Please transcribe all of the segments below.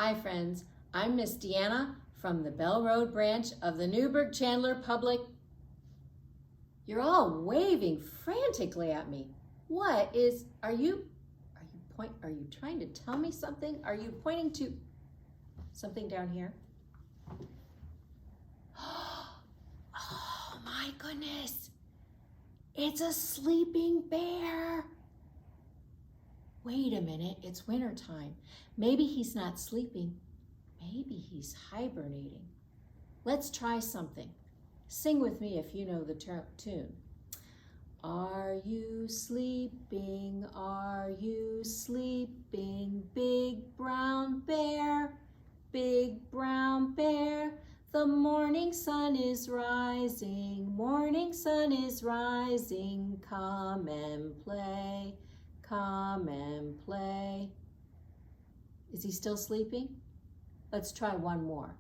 Hi friends, I'm Miss Deanna from the Bell Road branch of the Newburgh Chandler Public. You're all waving frantically at me. Are you trying to tell me something? Are you pointing to something down here? Oh my goodness, it's a sleeping bear. Wait a minute, it's winter time. Maybe he's not sleeping. Maybe he's hibernating. Let's try something. Sing with me if you know the tune. Are you sleeping? Are you sleeping? Big brown bear, big brown bear. The morning sun is rising, morning sun is rising. Come and play. Come and play. Is he still sleeping? Let's try one more.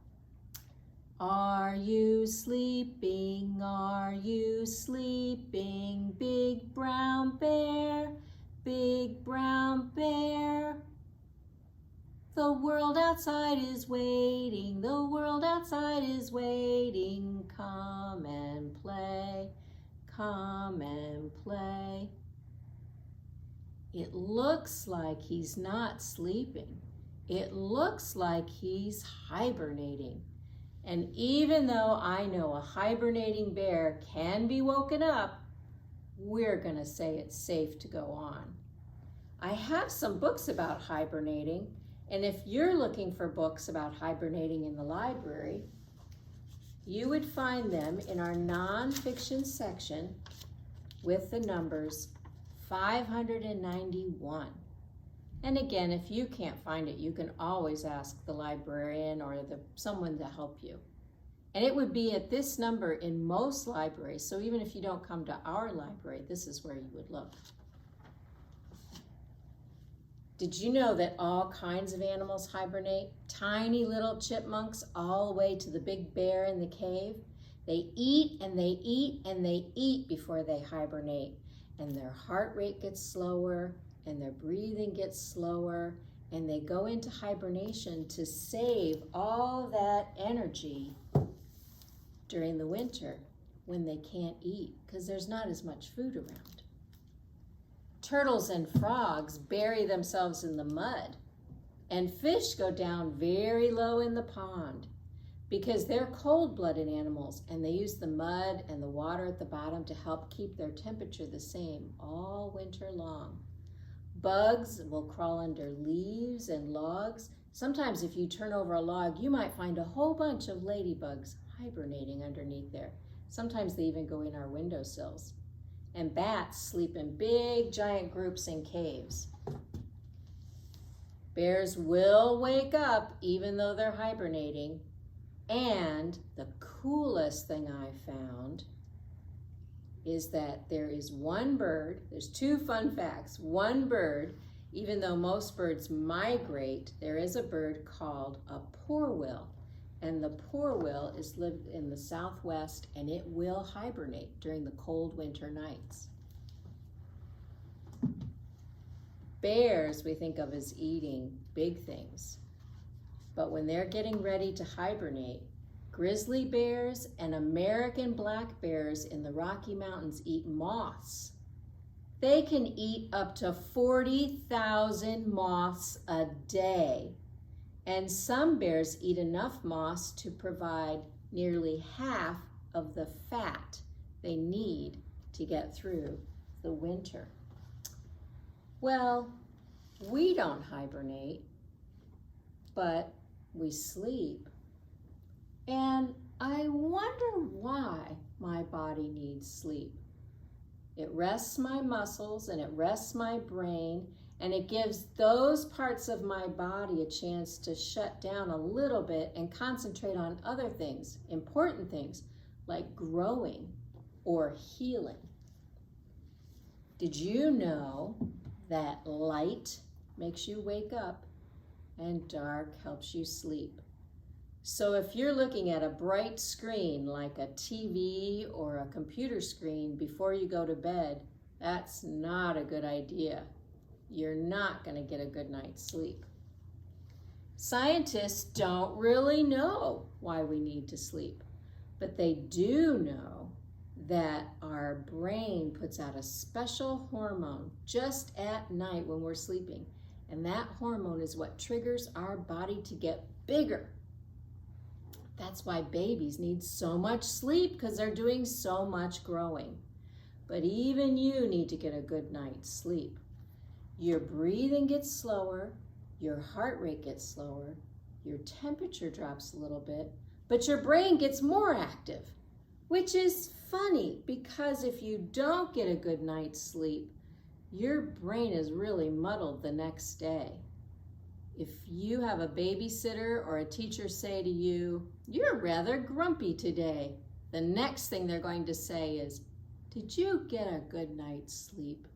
Are you sleeping? Are you sleeping? Big brown bear, big brown bear. The world outside is waiting, the world outside is waiting. Come and play, come and play. It looks like he's not sleeping. It looks like he's hibernating. And even though I know a hibernating bear can be woken up, we're gonna say it's safe to go on. I have some books about hibernating, and if you're looking for books about hibernating in the library, you would find them in our nonfiction section with the numbers 591. And again, if you can't find it, you can always ask the librarian or someone to help you. And it would be at this number in most libraries, so even if you don't come to our library, this is where you would look. Did you know that all kinds of animals hibernate? Tiny little chipmunks all the way to the big bear in the cave. They eat and they eat and they eat before they hibernate. And their heart rate gets slower and their breathing gets slower, and they go into hibernation to save all that energy during the winter when they can't eat because there's not as much food around. Turtles and frogs bury themselves in the mud, and fish go down very low in the pond because they're cold-blooded animals, and they use the mud and the water at the bottom to help keep their temperature the same all winter long. Bugs will crawl under leaves and logs. Sometimes if you turn over a log, you might find a whole bunch of ladybugs hibernating underneath there. Sometimes they even go in our windowsills. And bats sleep in big, giant groups in caves. Bears will wake up even though they're hibernating. And the coolest thing I found is that there is one bird, there's two fun facts. One bird, even though most birds migrate, there is a bird called a poorwill. And the poorwill is lived in the Southwest, and it will hibernate during the cold winter nights. Bears we think of as eating big things. But when they're getting ready to hibernate, grizzly bears and American black bears in the Rocky Mountains eat moths. They can eat up to 40,000 moths a day. And some bears eat enough moths to provide nearly half of the fat they need to get through the winter. Well, we don't hibernate, but we sleep. And I wonder why my body needs sleep. It rests my muscles and it rests my brain, and it gives those parts of my body a chance to shut down a little bit and concentrate on other things, important things, like growing or healing. Did you know that light makes you wake up and dark helps you sleep? So if you're looking at a bright screen like a TV or a computer screen before you go to bed, that's not a good idea. You're not going to get a good night's sleep. Scientists don't really know why we need to sleep, but they do know that our brain puts out a special hormone just at night when we're sleeping. And that hormone is what triggers our body to get bigger. That's why babies need so much sleep, because they're doing so much growing. But even you need to get a good night's sleep. Your breathing gets slower, your heart rate gets slower, your temperature drops a little bit, but your brain gets more active, which is funny because if you don't get a good night's sleep, your brain is really muddled the next day. If you have a babysitter or a teacher say to you, "You're rather grumpy today," the next thing they're going to say is, "Did you get a good night's sleep?"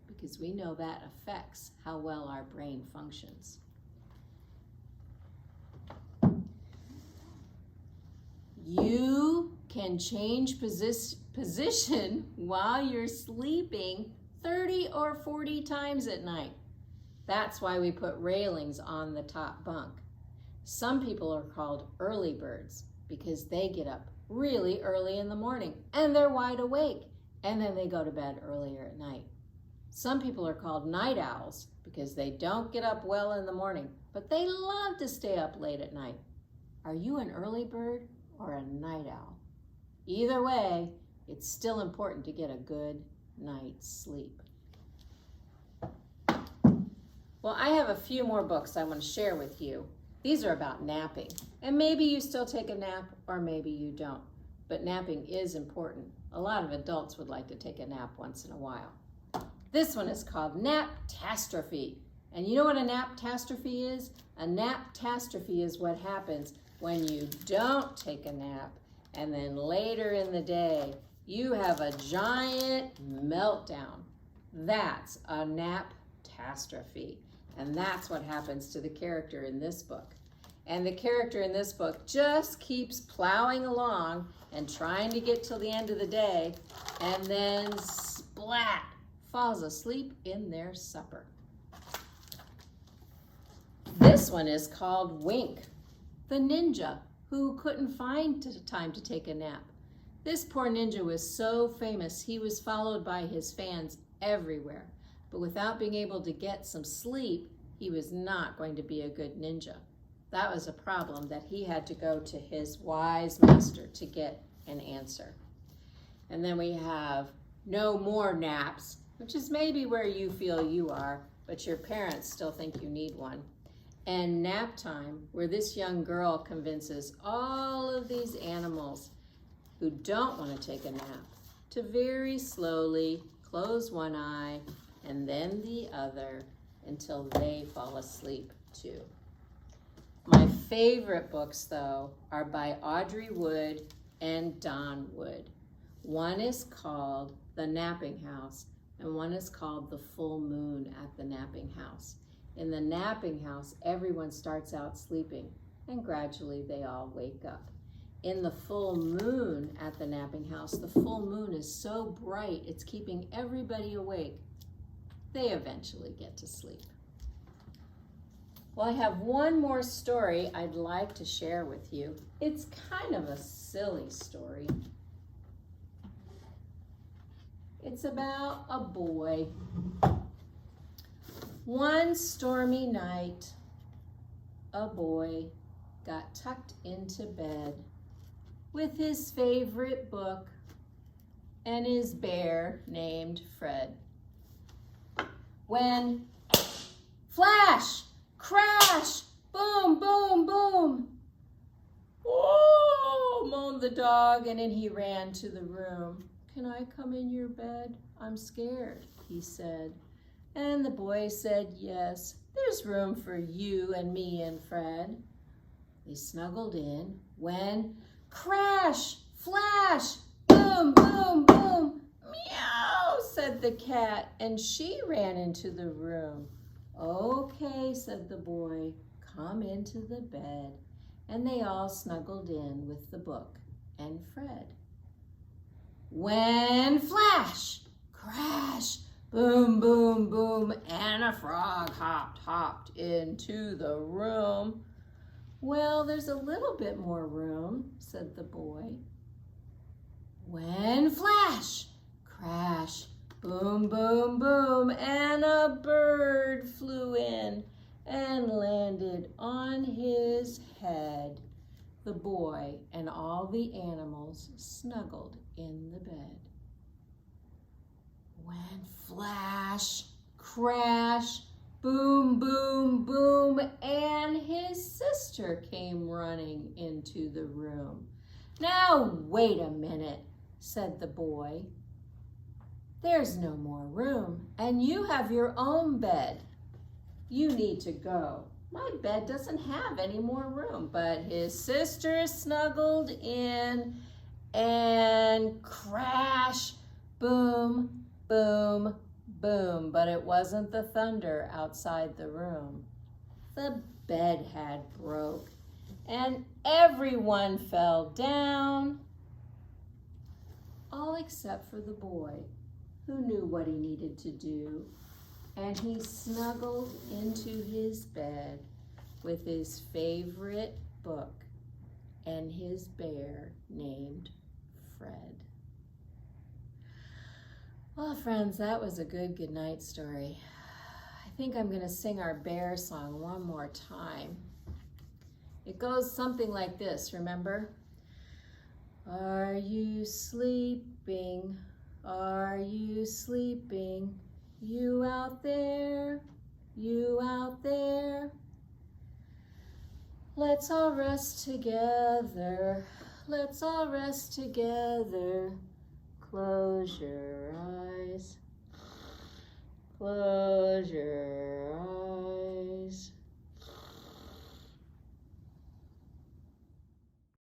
Because we know that affects how well our brain functions. You can change position while you're sleeping 30 or 40 times at night. That's why we put railings on the top bunk. Some people are called early birds because they get up really early in the morning and they're wide awake, and then they go to bed earlier at night. Some people are called night owls because they don't get up well in the morning, but they love to stay up late at night. Are you an early bird or a night owl? Either way, it's still important to get a good night's sleep. Well, I have a few more books I want to share with you. These are about napping, and maybe you still take a nap or maybe you don't, but napping is important. A lot of adults would like to take a nap once in a while. This one is called Naptastrophe. And you know what a naptastrophe is? A naptastrophe is what happens when you don't take a nap and then later in the day you have a giant meltdown. That's a naptastrophe. And that's what happens to the character in this book. And the character in this book just keeps plowing along and trying to get till the end of the day, and then splat, falls asleep in their supper. This one is called Wink, the ninja who couldn't find time to take a nap. This poor ninja was so famous, he was followed by his fans everywhere. But without being able to get some sleep, he was not going to be a good ninja. That was a problem that he had to go to his wise master to get an answer. And then we have No More Naps, which is maybe where you feel you are, but your parents still think you need one. And Naptime, where this young girl convinces all of these animals who don't want to take a nap to very slowly close one eye and then the other until they fall asleep too. My favorite books, though, are by Audrey Wood and Don Wood. One is called The Napping House, and one is called The Full Moon at the Napping House. In the napping house, everyone starts out sleeping, and gradually they all wake up. In the full moon at the napping house, the full moon is so bright, it's keeping everybody awake. They eventually get to sleep. Well, I have one more story I'd like to share with you. It's kind of a silly story. It's about a boy. One stormy night, a boy got tucked into bed with his favorite book and his bear named Fred. When flash, crash, boom, boom, boom. Whoa, moaned the dog, and in he ran to the room. "Can I come in your bed? I'm scared," he said. And the boy said, "Yes, there's room for you and me and Fred." They snuggled in when crash, flash, boom, boom, boom. "Meow," said the cat, and she ran into the room. "Okay," said the boy, "come into the bed." And they all snuggled in with the book and Fred. When flash, crash, boom, boom, boom, and a frog hopped into the room. Well, there's a little bit more room, said the boy. When flash, crash, boom, boom, boom, and a bird flew in and landed on his head. The boy and all the animals snuggled in the bed. When flash, crash, boom, boom, boom, and his sister came running into the room. Now, wait a minute, said the boy. There's no more room, and you have your own bed. You need to go. My bed doesn't have any more room. But his sister snuggled in and crash, boom, boom, boom. But it wasn't the thunder outside the room. The bed had broke and everyone fell down, all except for the boy, who knew what he needed to do. And he snuggled into his bed with his favorite book and his bear named Fred. Well, friends, that was a good night story. I think I'm going to sing our bear song one more time. It goes something like this, remember? Are you sleeping? Are you sleeping? You out there, you out there. Let's all rest together. Let's all rest together. Close your eyes. Close your eyes.